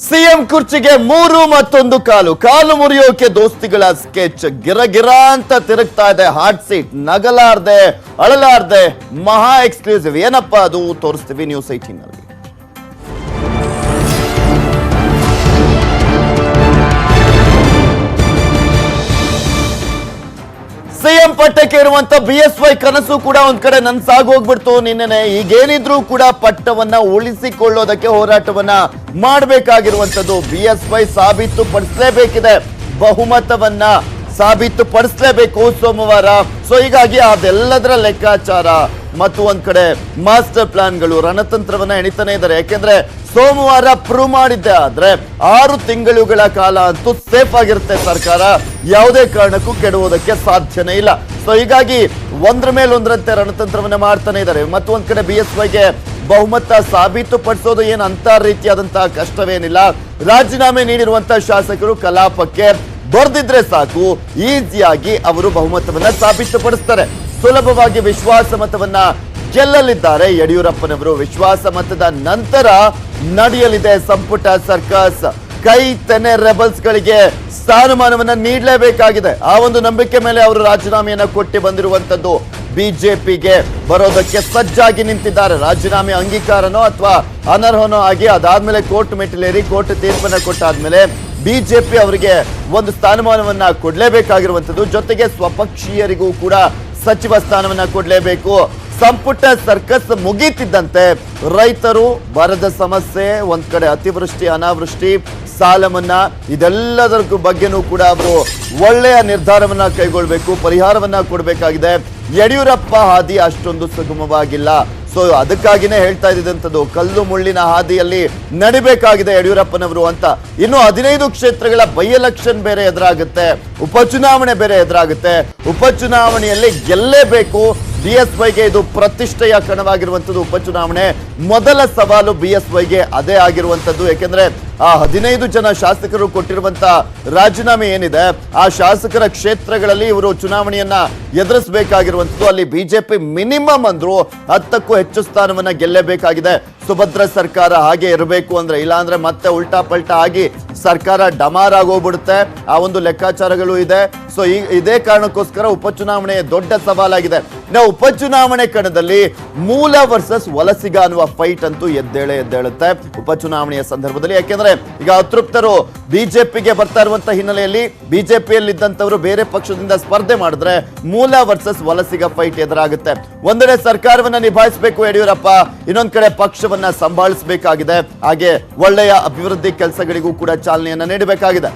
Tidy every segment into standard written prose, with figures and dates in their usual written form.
CM ಕುರ್ಚಿಗೆ 3 ಮತ್ತೊಂದು ಕಾಲು ಮುರಿಯೋಕೆ ದೋಸ್ತಿಗಳ sketch ಗಿರ ಅಂತ ತಿರುಗ್ತಾ ಇದೆ. ಹಾಟ್ ಸೀಟ್ ನಗಲಾರ್ದೆ ಅಳಲಾರ್ದೆ ಮಹಾ ಎಕ್ಸ್ಕ್ಲೂಸಿವ್. ಏನಪ್ಪಾ ಅದು ತೋರಿಸ್ತೀವಿ ನ್ಯೂಸ್ 18 ನಲ್ಲಿ. ಸಿಎಂ ಪಟ್ಟಕ್ಕೆ ಇರುವಂತ ಬಿಎಸ್ವೈ ಕನಸು ಕೂಡ ಒಂದ್ ಕಡೆ ನನ್ಸಾಗೋಗ್ಬಿಡ್ತು ನಿನ್ನೆ. ಈಗೇನಿದ್ರು ಕೂಡ ಪಟ್ಟವನ್ನ ಉಳಿಸಿಕೊಳ್ಳೋದಕ್ಕೆ ಹೋರಾಟವನ್ನ ಮಾಡಬೇಕಾಗಿರುವಂತದ್ದು ಬಿಎಸ್ವೈ ಸಾಬೀತು ಪಡಿಸಲೇಬೇಕಿದೆ. ಬಹುಮತವನ್ನ ಸಾಬೀತು ಪಡಿಸಲೇಬೇಕು ಸೋಮವಾರ. ಸೊ ಹೀಗಾಗಿ ಅದೆಲ್ಲದರ ಲೆಕ್ಕಾಚಾರ ಮತ್ತು ಒಂದ್ ಕಡೆ ಮಾಸ್ಟರ್ ಪ್ಲಾನ್ಗಳು ರಣತಂತ್ರವನ್ನ ಎಣಿತಾನೆ ಇದ್ದಾರೆ. ಯಾಕೆಂದ್ರೆ ಸೋಮವಾರ ಪ್ರೂವ್ ಮಾಡಿದ್ದೆ ಆದ್ರೆ 6 ತಿಂಗಳುಗಳ ಕಾಲ ಅಂತೂ ಸೇಫ್ ಆಗಿರುತ್ತೆ ಸರ್ಕಾರ. ಯಾವುದೇ ಕಾರಣಕ್ಕೂ ಕೆಡುವುದಕ್ಕೆ ಸಾಧ್ಯನೇ ಇಲ್ಲ. ಸೊ ಹೀಗಾಗಿ ಒಂದ್ರ ಮೇಲೊಂದ್ರಂತೆ ರಣತಂತ್ರವನ್ನ ಮಾಡ್ತಾನೆ ಇದ್ದಾರೆ. ಮತ್ತು ಒಂದ್ ಕಡೆ ಬಿಎಸ್ವೈಗೆ ಬಹುಮತ ಸಾಬೀತು ಪಡಿಸೋದು ಏನು ಅಂತ ರೀತಿಯಾದಂತಹ ಕಷ್ಟವೇನಿಲ್ಲ. ರಾಜೀನಾಮೆ ನೀಡಿರುವಂತಹ ಶಾಸಕರು ಕಲಾಪಕ್ಕೆ ಬರ್ದಿದ್ರೆ ಸಾಕು, ಈಸಿಯಾಗಿ ಅವರು ಬಹುಮತವನ್ನ ಸಾಬೀತುಪಡಿಸ್ತಾರೆ. ಸುಲಭವಾಗಿ ವಿಶ್ವಾಸ ಮತವನ್ನ ಗೆಲ್ಲಲಿದ್ದಾರೆ ಯಡಿಯೂರಪ್ಪನವರು. ವಿಶ್ವಾಸ ಮತದ ನಂತರ ನಡೆಯಲಿದೆ ಸಂಪುಟ ಸರ್ಕಸ್. ಕೈ ತೆನೆ ರೆಬಲ್ಸ್ ಗಳಿಗೆ ಸ್ಥಾನಮಾನವನ್ನ ನೀಡಲೇಬೇಕಾಗಿದೆ. ಆ ಒಂದು ನಂಬಿಕೆ ಮೇಲೆ ಅವರು ರಾಜೀನಾಮೆಯನ್ನ ಕೊಟ್ಟು ಬಂದಿರುವಂತದ್ದು. ಬಿಜೆಪಿಗೆ ಬರೋದಕ್ಕೆ ಸಜ್ಜಾಗಿ ನಿಂತಿದ್ದಾರೆ. ರಾಜೀನಾಮೆ ಅಂಗೀಕಾರನೋ ಅಥವಾ ಅನರ್ಹನೋ ಆಗಿ ಅದಾದ್ಮೇಲೆ ಕೋರ್ಟ್ ಮೆಟ್ಟಿಲೇರಿ ಕೋರ್ಟ್ ತೀರ್ಪನ್ನ ಕೊಟ್ಟಾದ್ಮೇಲೆ ಬಿಜೆಪಿ ಅವರಿಗೆ ಒಂದು ಸ್ಥಾನಮಾನವನ್ನ ಕೊಡ್ಲೇಬೇಕಾಗಿರುವಂತದ್ದು. ಜೊತೆಗೆ ಸ್ವಪಕ್ಷೀಯರಿಗೂ ಕೂಡ ಸಚಿವ ಸ್ಥಾನವನ್ನ ಕೊಡ್ಲೇಬೇಕು. ಸಂಪುಟ ಸರ್ಕಸ್ ಮುಗೀತಿದ್ದಂತೆ ರೈತರು ಬರದ ಸಮಸ್ಯೆ, ಒಂದ್ ಕಡೆ ಅತಿವೃಷ್ಟಿ ಅನಾವೃಷ್ಟಿ, ಸಾಲ ಮನ್ನಾ, ಇದೆಲ್ಲದರ ಬಗ್ಗೆನೂ ಕೂಡ ಅವರು ಒಳ್ಳೆಯ ನಿರ್ಧಾರವನ್ನ ಕೈಗೊಳ್ಳಬೇಕು, ಪರಿಹಾರವನ್ನ ಕೊಡಬೇಕಾಗಿದೆ. ಯಡಿಯೂರಪ್ಪ ಹಾದಿ ಅಷ್ಟೊಂದು ಸುಗಮವಾಗಿಲ್ಲ. ಸೊ ಅದಕ್ಕಾಗಿನೇ ಹೇಳ್ತಾ ಇದ್ದಂಥದ್ದು ಕಲ್ಲು ಮುಳ್ಳಿನ ಹಾದಿಯಲ್ಲಿ ನಡಿಬೇಕಾಗಿದೆ ಯಡಿಯೂರಪ್ಪನವರು ಅಂತ. ಇನ್ನು 15 ಕ್ಷೇತ್ರಗಳ ಬೈ ಎಲೆಕ್ಷನ್ ಬೇರೆ ಎದುರಾಗುತ್ತೆ, ಉಪಚುನಾವಣೆ ಬೇರೆ ಎದುರಾಗುತ್ತೆ. ಉಪಚುನಾವಣೆಯಲ್ಲಿ ಗೆಲ್ಲೇಬೇಕು. ಬಿಎಸ್ವೈಗೆ ಇದು ಪ್ರತಿಷ್ಠೆಯ ಕಣವಾಗಿರುವಂಥದ್ದು ಉಪಚುನಾವಣೆ. ಮೊದಲ ಸವಾಲು ಬಿಎಸ್ವೈಗೆ ಅದೇ ಆಗಿರುವಂಥದ್ದು. ಯಾಕೆಂದ್ರೆ ಆ 15 ಜನ ಶಾಸಕರು ಕೊಟ್ಟಿರುವಂತ ರಾಜೀನಾಮೆ ಏನಿದೆ, ಆ ಶಾಸಕರ ಕ್ಷೇತ್ರಗಳಲ್ಲಿ ಇವರು ಚುನಾವಣೆಯನ್ನ ಎದುರಿಸಬೇಕಾಗಿರುವಂಥದ್ದು. ಅಲ್ಲಿ ಬಿಜೆಪಿ ಮಿನಿಮಮ್ ಅಂದ್ರು 10ಕ್ಕೂ ಹೆಚ್ಚು ಸ್ಥಾನವನ್ನ ಗೆಲ್ಲಬೇಕಾಗಿದೆ. ಸುಭದ್ರ ಸರ್ಕಾರ ಹಾಗೆ ಇರಬೇಕು ಅಂದ್ರೆ, ಇಲ್ಲ ಅಂದ್ರೆ ಮತ್ತೆ ಉಲ್ಟಾ ಪಲ್ಟಾ ಆಗಿ ಸರ್ಕಾರ ಡಮಾರ್ ಆಗೋಗ್ಬಿಡುತ್ತೆ. ಆ ಒಂದು ಲೆಕ್ಕಾಚಾರಗಳು ಇದೆ. ಸೊ ಇದೇ ಕಾರಣಕ್ಕೋಸ್ಕರ ಉಪಚುನಾವಣೆ ದೊಡ್ಡ ಸವಾಲಾಗಿದೆ. ನಾವು ಉಪಚುನಾವಣೆ ಕಣದಲ್ಲಿ ಮೂಲ ವರ್ಸಸ್ ವಲಸಿಗ ಅನ್ನುವ ಫೈಟ್ ಅಂತೂ ಎದ್ದೇಳುತ್ತೆ ಉಪಚುನಾವಣೆಯ ಸಂದರ್ಭದಲ್ಲಿ. ಯಾಕೆಂದ್ರೆ ಈಗ ಅತೃಪ್ತರು ಬಿಜೆಪಿಗೆ ಬರ್ತಾ ಇರುವಂತಹ ಹಿನ್ನೆಲೆಯಲ್ಲಿ ಬಿಜೆಪಿಯಲ್ಲಿ ಇದ್ದಂತವರು ಬೇರೆ ಪಕ್ಷದಿಂದ ಸ್ಪರ್ಧೆ ಮಾಡಿದ್ರೆ ಮೂಲ ವರ್ಸಸ್ ವಲಸಿಗ ಫೈಟ್ ಎದುರಾಗುತ್ತೆ. ಒಂದೆಡೆ ಸರ್ಕಾರವನ್ನ ನಿಭಾಯಿಸಬೇಕು ಯಡಿಯೂರಪ್ಪ, ಇನ್ನೊಂದ್ ಕಡೆ ಪಕ್ಷವನ್ನ ಸಂಭಾಳಿಸಬೇಕಾಗಿದೆ. ಹಾಗೆ ಒಳ್ಳೆಯ ಅಭಿವೃದ್ಧಿ ಕೆಲಸಗಳಿಗೂ ಕೂಡ ಚಾಲನೆಯನ್ನ ನೀಡಬೇಕಾಗಿದೆ.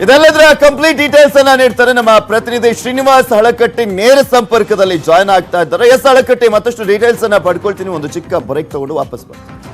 ಇದೆಲ್ಲದರ ಕಂಪ್ಲೀಟ್ ಡೀಟೇಲ್ಸ್ ಅನ್ನ ನೀಡ್ತಾರೆ ನಮ್ಮ ಪ್ರತಿನಿಧಿ ಶ್ರೀನಿವಾಸ್ ಹಳಕಟ್ಟಿ. ನೇರ ಸಂಪರ್ಕದಲ್ಲಿ ಜಾಯ್ನ್ ಆಗ್ತಾ ಇದ್ದಾರೆ. ಎಸ್ ಹಳಕಟ್ಟಿ, ಮತ್ತಷ್ಟು ಡೀಟೇಲ್ಸ್ ಅನ್ನ ಪಡ್ಕೊಳ್ತೀನಿ. ಒಂದು ಚಿಕ್ಕ ಬ್ರೇಕ್ ತಗೊಂಡು ವಾಪಸ್ ಬರ್ತೀನಿ.